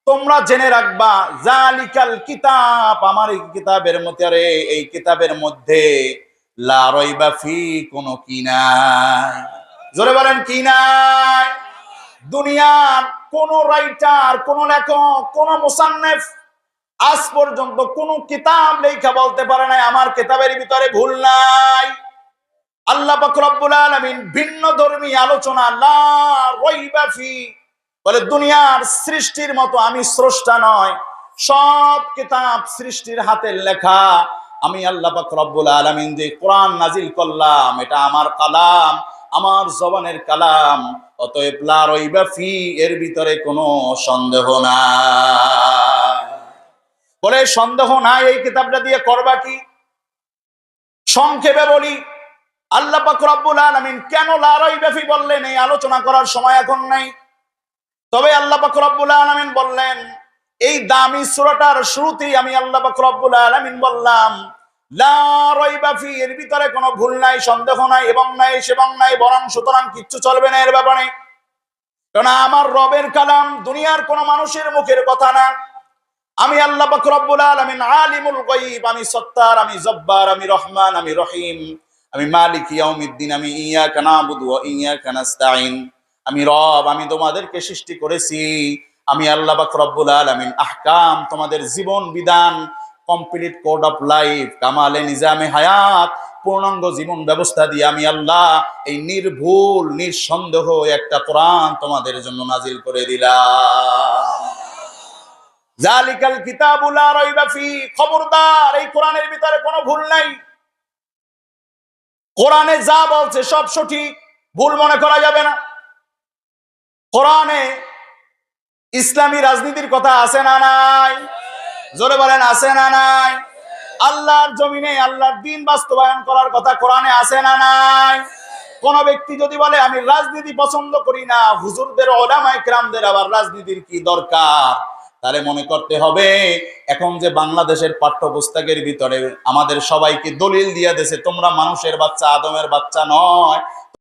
তোমরা জেনে রাখবা জালিকাল কিতাব, আমার এই কিতাবের মধ্যে, এই কিতাবের মধ্যে লা রাইবা ফি, কোনো কি নাই। জোরে বলেন কি নাই? দুনিয়ার কোন রাইটার, কোন লেখক, কোন মুসান্নিফ আজ পর্যন্ত কোন কিতাব লেখা বলতে পারে নাই আমার কিতাবের ভিতরে ভুল নাই। আল্লাহ পাক রব্বুল আলামিন ভিন্ন ধর্মী আলোচনা লা রাইবা ফি বলে, দুনিয়ার সৃষ্টির মতো আমি স্রষ্টা নয়, সব কিতাব সৃষ্টির হাতের লেখা। আমি আল্লাহ পাক রব্বুল আলামিন যে কোরআন নাজিল করলাম, এটা আমার কালাম, আমার জবানের কালাম। অতএব লা রাইবা ফি, এর ভিতরে কোনো সন্দেহ নাই। বলে সন্দেহ নাই, এই কিতাবটা দিয়ে করবা কি? সংক্ষেপে বলি, আল্লাহ পাক রব্বুল আলামিন কেন লা রাইবা ফি বললেন, এই আলোচনা করার সময় এখন নাই। তবে আল্লাহ পাক রব্বুল আলামিন বললেন, এই দামি সূরাটার শুরুতেই আমি আল্লাহ পাক রব্বুল আলামিন বললাম লা রাইবা ফি, এর ভিতরে কোনো ভুল নাই, সন্দেহ নাই, এবং নাই সেবং নাই, বরং সুতরাং কিচ্ছু চলবে না এর ব্যাপারে। কারণ আমার রবের কালাম, দুনিয়ার কোন মানুষের মুখের কথা না। আমি আল্লাহ পাক রব্বুল আলামিন আলিমুল গায়ব, আমি সত্তার, আমি জব্বার, আমি রহমান, আমি রহিম, আমি মালিক ইয়াউমিদ্দিন, আমি ইয়াকা নাবুদু ওয়া ইয়াকা নাস্তাইন। আমি রব, আমি তোমাদেরকে সৃষ্টি করেছি। আমি আল্লাহ পাক রব্বুল আলামিন আহকাম, তোমাদের জীবন বিধান, কমপ্লিট কোড অফ লাইফ, কামালে নিজামে হায়াত, পূর্ণাঙ্গ জীবন ব্যবস্থা দিয়ে আমি আল্লাহ এই নির্ভুল নিঃসন্দেহ একটা কোরআন তোমাদের জন্য নাজিল করে দিলাম। জালিকাল কিতাবু লা রাইবা ফি, খবরদার এই কোরআনের ভিতরে কোনো ভুল নাই। কোরআনে যা বলছে সব সঠিক, ভুল মনে করা যাবে না। কোরআনে ইসলামী রাজনীতির কথা আছে না নাই? জোরে বলেন আছে না নাই? আল্লাহর জমিনে আল্লাহর দ্বীন বাস্তবায়ন করার কথা কোরআনে আছে না নাই? কোন ব্যক্তি যদি বলে আমি রাজনীতি পছন্দ করি না, হুজুরদের উলামায়ে কেরামদের আবার রাজনীতির কি দরকার, তাহলে মনে করতে হবে এখন যে বাংলাদেশের পাঠ্যপুস্তকের ভিতরে আমাদের সবাইকে দলিল দিয়ে দিয়েছে তোমরা মানুষের বাচ্চা, আদমের বাচ্চা নয়,